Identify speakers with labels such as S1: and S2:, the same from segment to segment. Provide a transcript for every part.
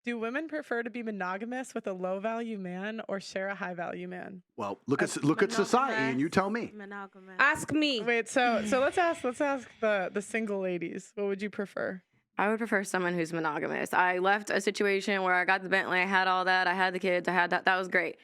S1: Do women prefer to be monogamous with a low-value man or share a high-value man?
S2: Well, look at society, and you tell me.
S3: Monogamous.
S4: Ask me.
S1: Wait, so let's ask the single ladies. What would you prefer?
S5: I would prefer someone who's monogamous. I left a situation where I got the Bentley, I had all that, I had the kids, I had that. That was great.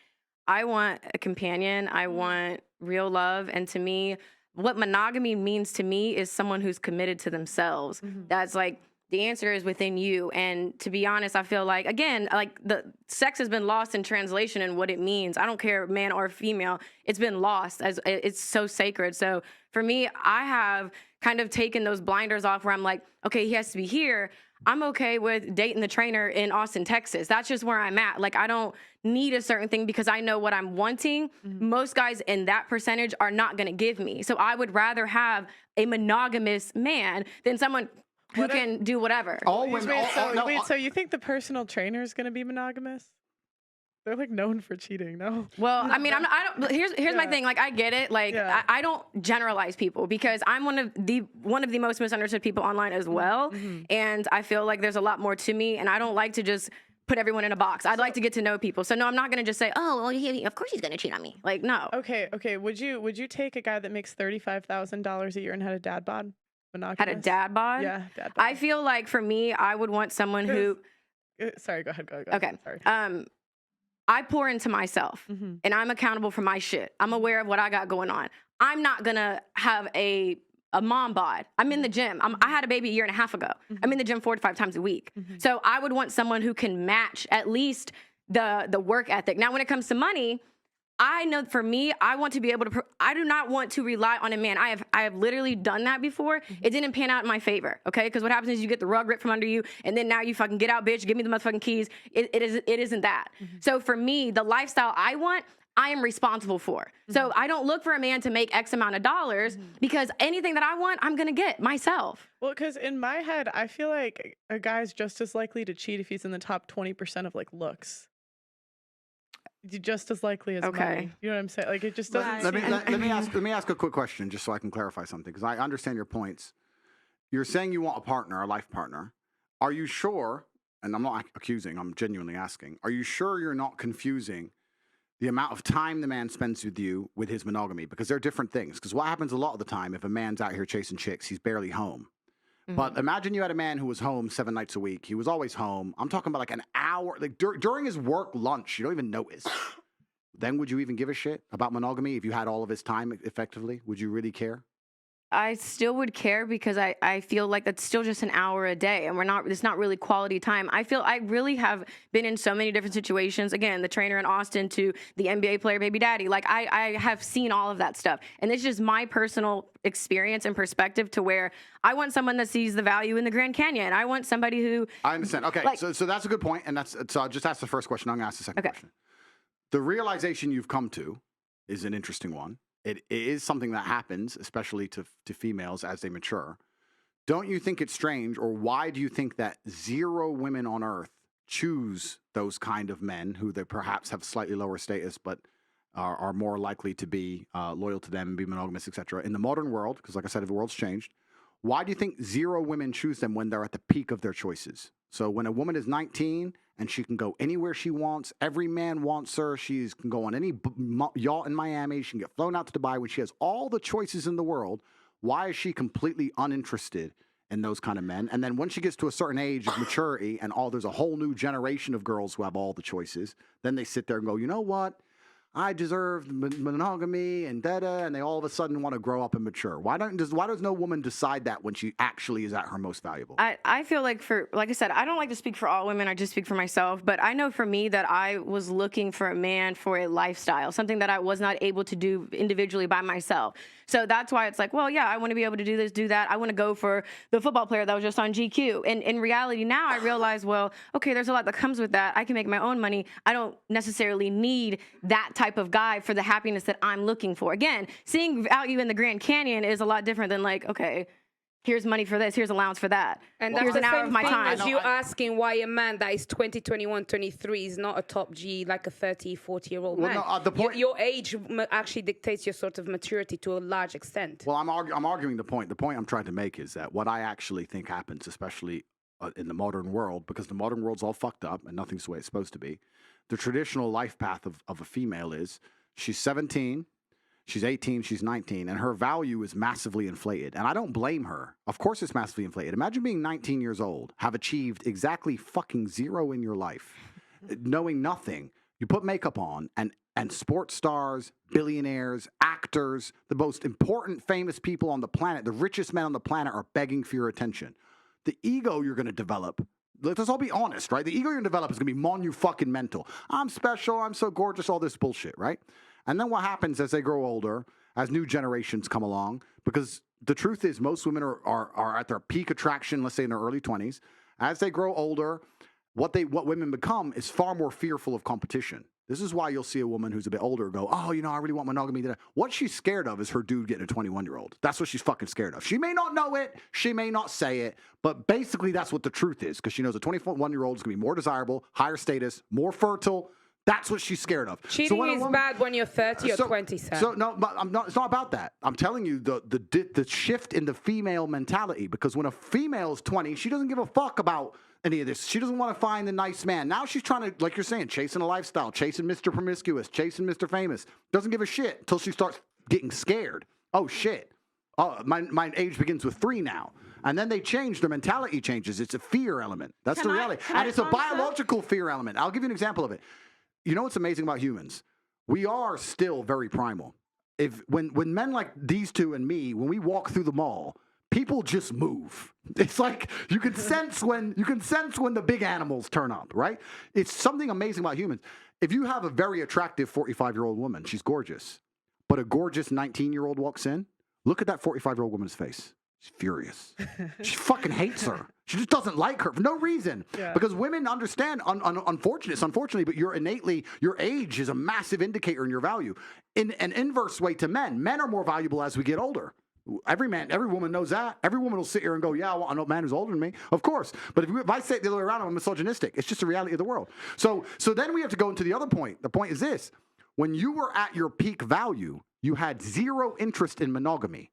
S5: I want a companion. I want real love. And to me, what monogamy means to me is someone who's committed to themselves. That's like, the answer is within you. And to be honest, I feel like, again, like the sex has been lost in translation and what it means. I don't care, man or female. It's been lost as it's so sacred. So for me, I have kind of taken those blinders off where I'm like, okay, he has to be here. I'm okay with dating the trainer in Austin, Texas. That's just where I'm at. Like, I don't need a certain thing because I know what I'm wanting. Most guys in that percentage are not going to give me. So I would rather have a monogamous man than someone who can do whatever.
S1: So you think the personal trainer is going to be monogamous? They're like known for cheating, no?
S5: Well, I mean, here's my thing. Like, I get it. Like, I don't generalize people because I'm one of the most misunderstood people online as well. And I feel like there's a lot more to me, and I don't like to just put everyone in a box. I'd like to get to know people. So no, I'm not going to just say, oh, well, of course he's going to cheat on me. Like, no.
S1: Okay. Would you take a guy that makes $35,000 a year and had a dad bod? Monogamous?
S5: Had a dad bod?
S1: Yeah, dad bod.
S5: I feel like for me, I would want someone who.
S1: Sorry, go ahead.
S5: Okay.
S1: Sorry.
S5: I pour into myself, and I'm accountable for my shit. I'm aware of what I got going on. I'm not gonna have a mom bod. I'm in the gym. I had a baby a year and a half ago. I'm in the gym 4 to 5 times a week. So I would want someone who can match at least the work ethic. Now, when it comes to money, I know for me, I want to be able to. I do not want to rely on a man. I have literally done that before. It didn't pan out in my favor. Okay, because what happens is you get the rug ripped from under you, and then now you fucking get out, bitch. Give me the motherfucking keys. It isn't that. So for me, the lifestyle I want, I am responsible for. So I don't look for a man to make X amount of dollars because anything that I want, I'm gonna get myself.
S1: Well, because in my head, I feel like a guy's just as likely to cheat if he's in the top 20% of like looks. Just as likely as money. You know what I'm saying? Like, it just doesn't.
S2: Let me ask a quick question just so I can clarify something, because I understand your points. You're saying you want a partner, a life partner. Are you sure? And I'm not accusing. I'm genuinely asking. Are you sure you're not confusing the amount of time the man spends with you with his monogamy? Because they're different things. Because what happens a lot of the time, if a man's out here chasing chicks, he's barely home. But imagine you had a man who was home 7 nights a week. He was always home. I'm talking about like an hour, like during his work lunch. You don't even notice. Then would you even give a shit about monogamy if you had all of his time effectively? Would you really care?
S5: I still would care because I feel like that's still just an hour a day, and it's not really quality time. I feel I really have been in so many different situations. Again, the trainer in Austin to the NBA player baby daddy. Like, I have seen all of that stuff. And it's just my personal experience and perspective to where I want someone that sees the value in the Grand Canyon. I want somebody who.
S2: I understand. Okay. Like, so that's a good point. And so I'll just ask the first question. I'm going to ask the second question. The realization you've come to is an interesting one. It is something that happens, especially to females as they mature. Don't you think it's strange, or why do you think that 0 women on earth choose those kind of men who they perhaps have slightly lower status, but are more likely to be loyal to them and be monogamous, etc. in the modern world? Because like I said, the world's changed. Why do you think 0 women choose them when they're at the peak of their choices? So when a woman is 19 and she can go anywhere she wants, every man wants her, she can go on any yacht in Miami, she can get flown out to Dubai, when she has all the choices in the world, why is she completely uninterested in those kind of men? And then when she gets to a certain age of maturity and there's a whole new generation of girls who have all the choices, then they sit there and go, you know what? I deserve monogamy and and they all of a sudden want to grow up and mature. Why does no woman decide that when she actually is at her most valuable?
S5: I feel like like I said, I don't like to speak for all women. I just speak for myself. But I know for me that I was looking for a man for a lifestyle, something that I was not able to do individually by myself. So that's why it's like, well, yeah, I want to be able to do this, do that. I want to go for the football player that was just on GQ. And in reality, now I realize, well, okay, there's a lot that comes with that. I can make my own money. I don't necessarily need that type of guy for the happiness that I'm looking for. Again, seeing value in the Grand Canyon is a lot different than like, okay, here's money for this, here's allowance for that.
S4: And
S5: here's an hour of my time.
S4: As you asking why a man that is 20, 21, 23 is not a top G, like a 30, 40-year-old man.
S2: No, the point,
S4: your age actually dictates your sort of maturity to a large extent.
S2: Well, I'm arguing the point. The point I'm trying to make is that what I actually think happens, especially in the modern world, because the modern world's all fucked up and nothing's the way it's supposed to be. The traditional life path of a female is she's 17, she's 18, she's 19, and her value is massively inflated. And I don't blame her. Of course it's massively inflated. Imagine being 19 years old, have achieved exactly fucking zero in your life, knowing nothing. You put makeup on, and sports stars, billionaires, actors, the most important famous people on the planet, the richest men on the planet are begging for your attention. The ego you're going to develop, let's all be honest, right? The ego you're going to develop is going to be monu-fucking-mental. I'm special, I'm so gorgeous, all this bullshit, right? And then what happens as they grow older, as new generations come along, because the truth is most women are at their peak attraction, let's say in their early 20s. As they grow older, what women become is far more fearful of competition. This is why you'll see a woman who's a bit older go, oh, I really want monogamy. What she's scared of is her dude getting a 21-year-old. That's what she's fucking scared of. She may not know it. She may not say it. But basically, that's what the truth is, because she knows a 21-year-old is going to be more desirable, higher status, more fertile. That's what she's scared of.
S4: Cheating is bad when you're 30 or 20, sir.
S2: So no, but it's not about that. I'm telling you the shift in the female mentality, because when a female is 20, she doesn't give a fuck about any of this. She doesn't want to find the nice man. Now she's trying to, like you're saying, chasing a lifestyle, chasing Mr. Promiscuous, chasing Mr. Famous. Doesn't give a shit until she starts getting scared. Oh, shit. Oh, my age begins with 3 now. And then they change, their mentality changes. It's a fear element. That's the reality. And it's a biological fear element. I'll give you an example of it. You know what's amazing about humans? We are still very primal. When men like these two and me, when we walk through the mall, people just move. It's like you can sense when the big animals turn up, right? It's something amazing about humans. If you have a very attractive 45-year-old woman, she's gorgeous, but a gorgeous 19-year-old walks in, look at that 45-year-old woman's face. She's furious. She fucking hates her. She just doesn't like her for no reason. Yeah. Because women understand, unfortunately, but your age is a massive indicator in your value. In an inverse way to men, men are more valuable as we get older. Every woman knows that. Every woman will sit here and go, yeah, I want a man who's older than me. Of course. But if I say it the other way around, I'm misogynistic. It's just the reality of the world. So then we have to go into the other point. The point is this. When you were at your peak value, you had zero interest in monogamy.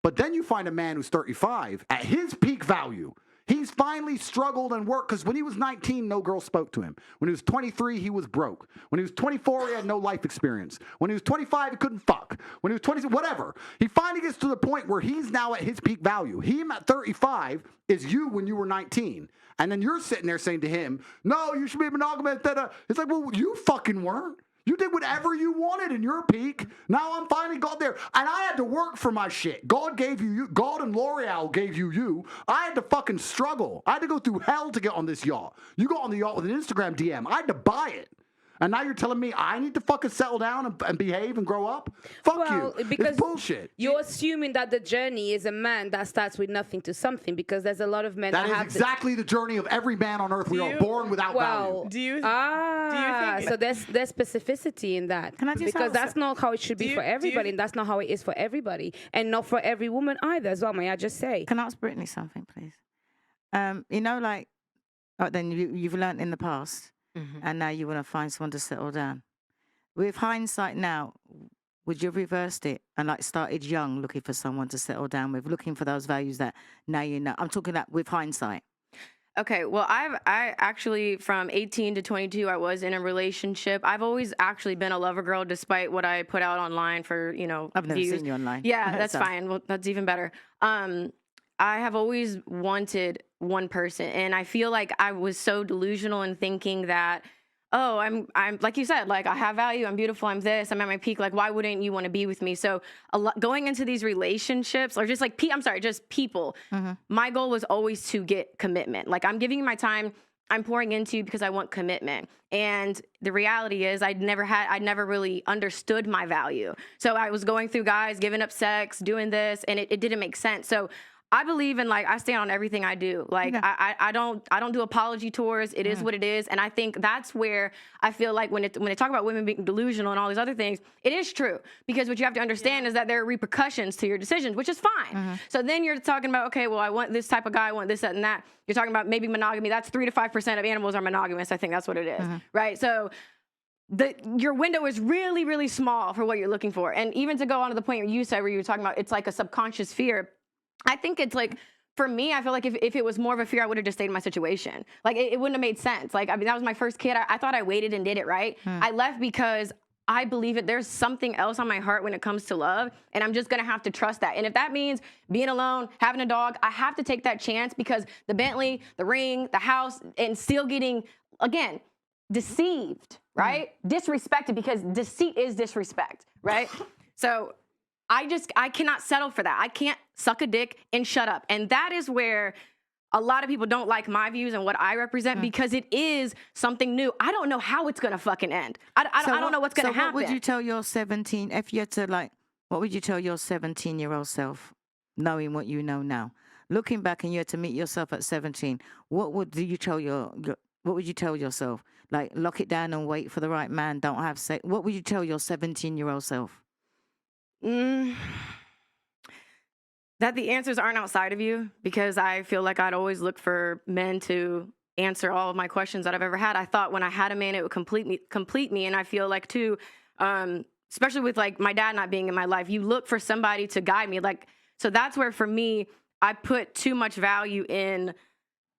S2: But then you find a man who's 35 at his peak value. He's finally struggled and worked, because when he was 19, no girl spoke to him. When he was 23, he was broke. When he was 24, he had no life experience. When he was 25, he couldn't fuck. When he was 20, whatever. He finally gets to the point where he's now at his peak value. Him at 35 is you when you were 19. And then you're sitting there saying to him, no, you should be monogamous. It's like, well, you fucking weren't. You did whatever you wanted in your peak. Now I'm finally got there. And I had to work for my shit. God gave you. God and L'Oreal gave you. I had to fucking struggle. I had to go through hell to get on this yacht. You got on the yacht with an Instagram DM. I had to buy it. And now you're telling me I need to fucking settle down and behave and grow up? Fuck you.
S4: Because
S2: it's bullshit.
S4: You're assuming that the journey is a man that starts with nothing to something, because there's a lot of men that have
S2: exactly the journey of every man on earth. We are born without value.
S1: Do you think
S4: so there's specificity in that.
S5: Can I just
S4: because that's not how it should be for everybody, and that's not how it is for everybody, and not for every woman either as well, may I just say.
S3: Can I ask Brittany something, please? Then you've learned in the past, and now you want to find someone to settle down. With hindsight now, would you have reversed it and started young, looking for someone to settle down with, looking for those values that now you know? I'm talking that with hindsight.
S5: Okay, well, I actually, from 18 to 22, I was in a relationship. I've always actually been a lover girl, despite what I put out online for,
S3: I've never
S5: views.
S3: seen you online.
S5: Yeah, that's fine. Well, that's even better. I have always wanted one person, and I feel like I was so delusional in thinking that, oh, I'm like you said, I have value, I'm beautiful, I'm this, I'm at my peak. Why wouldn't you want to be with me? So going into these relationships, or just just people, my goal was always to get commitment. I'm giving you my time, I'm pouring into you because I want commitment. And the reality is I never really understood my value. So I was going through guys, giving up sex, doing this, and it didn't make sense. So I believe in I stand on everything I do. I don't do apology tours. It is what it is, and I think that's where I feel like when they talk about women being delusional and all these other things, it is true, because what you have to understand is that there are repercussions to your decisions, which is fine. So then you're talking about, okay, well, I want this type of guy, I want this, that, and that. You're talking about maybe monogamy. That's 3 to 5% of animals are monogamous. I think that's what it is, right? So your window is really, really small for what you're looking for, and even to go on to the point you said where you were talking about, it's like a subconscious fear. I think it's for me, I feel like if it was more of a fear, I would have just stayed in my situation. Like, it wouldn't have made sense. Like, I mean, that was my first kid. I thought I waited and did it right. I left because I believe it. There's something else on my heart when it comes to love, and I'm just gonna have to trust that. And if that means being alone, having a dog, I have to take that chance because the Bentley, the ring, the house, and still getting, again, deceived, right? Disrespected, because deceit is disrespect, right? So I cannot settle for that. I can't suck a dick and shut up. And that is where a lot of people don't like my views and what I represent because it is something new. I don't know how it's going to fucking end. I don't know what's going to happen.
S3: What would you tell your 17, if you had to, like, what would you tell your 17-year-old self, knowing what you know now? Looking back and you had to meet yourself at 17, what would you tell what would you tell yourself? Like, lock it down and wait for the right man, don't have sex. What would you tell your 17-year-old self?
S5: That the answers aren't outside of you, because I feel like I'd always look for men to answer all of my questions that I've ever had. I thought when I had a man, it would complete me. And I feel like too, especially with like my dad not being in my life, you look for somebody to guide me. Like, so that's where for me, I put too much value in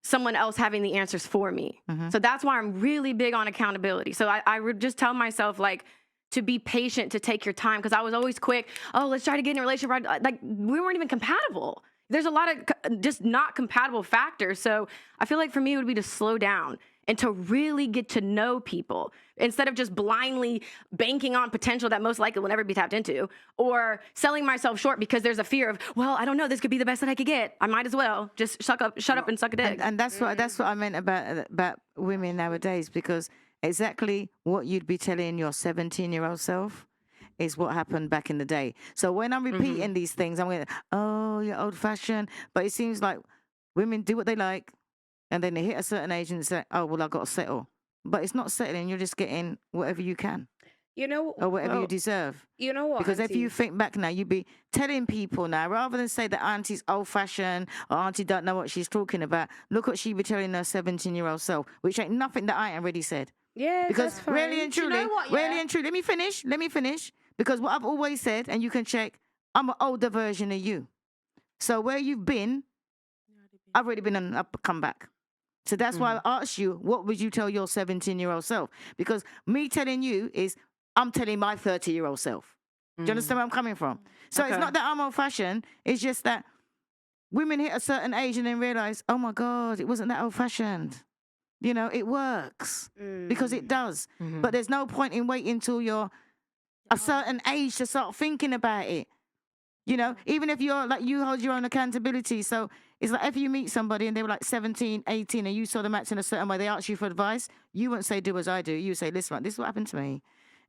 S5: someone else having the answers for me. So that's why I'm really big on accountability. So I would just tell myself, like, to be patient, to take your time, because I was always quick. Oh, let's try to get in a relationship. Like, we weren't even compatible. There's a lot of just not compatible factors. So I feel like for me, it would be to slow down and to really get to know people instead of just blindly banking on potential that most likely will never be tapped into, or selling myself short because there's a fear of, well, I don't know, this could be the best that I could get. I might as well just shut up and suck a dick.
S3: And that's what I meant about women nowadays, because exactly what you'd be telling your 17-year-old self is what happened back in the day. So when I'm repeating these things, I'm going, oh, you're old-fashioned. But it seems like women do what they like, and then they hit a certain age and say, oh, well, I've got to settle. But it's not settling. You're just getting whatever you can.
S4: You know,
S3: or whatever you deserve.
S4: You know what?
S3: Because
S4: Auntie?
S3: if you think back now, you'd be telling people now, rather than say that Auntie's old-fashioned or Auntie don't know what she's talking about, look what she'd be telling her 17-year-old self, which ain't nothing that I ain't already said.
S4: Yeah,
S3: because
S4: that's fine.
S3: really and truly, really and truly, let me finish. Because what I've always said, and you can check, I'm an older version of you. So where you've been, I've already been on up, come back. So that's why I asked you, what would you tell your 17-year-old self? Because me telling you is, I'm telling my 30-year-old self. Do you understand where I'm coming from? So it's not that I'm old-fashioned. It's just that women hit a certain age and then realize, oh my God, it wasn't that old-fashioned. You know, it works because it does. But there's no point in waiting till you're a certain age to start thinking about it. You know, even if you're like, you hold your own accountability. So it's like if you meet somebody and they were like 17, 18 and you saw them acting a certain way, they ask you for advice, you wouldn't say, do as I do. You say, listen, this is what happened to me.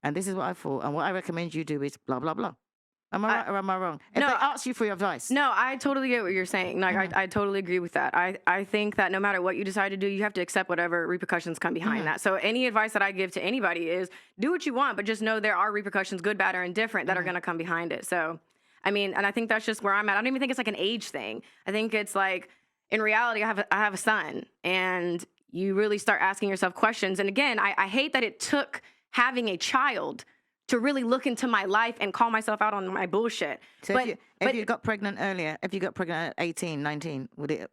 S3: And this is what I thought. And what I recommend you do is blah, blah, blah. Am I right or am I wrong? If they ask you for your advice.
S5: No, I totally get what you're saying. Like, I totally agree with that. I think that no matter what you decide to do, you have to accept whatever repercussions come behind that. So any advice that I give to anybody is do what you want, but just know there are repercussions, good, bad, or indifferent, that are going to come behind it. So, I mean, and I think that's just where I'm at. I don't even think it's like an age thing. I think it's like, in reality, I have a son, and you really start asking yourself questions. And again, I hate that it took having a child to really look into my life and call myself out on my bullshit.
S3: So
S5: but
S3: if you got pregnant earlier, if you got pregnant at 18, 19, would it?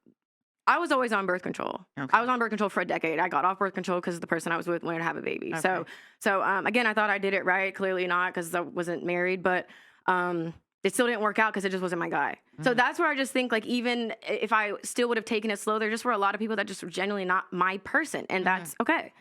S5: I was always on birth control.
S3: Okay.
S5: I was on birth control for a decade. I got off birth control because the person I was with wanted to have a baby.
S3: Okay.
S5: So again, I thought I did it right. Clearly not, because I wasn't married. But it still didn't work out because it just wasn't my guy. So that's where I just think, like, even if I still would have taken it slow, there just were a lot of people that just were genuinely not my person, and that's okay.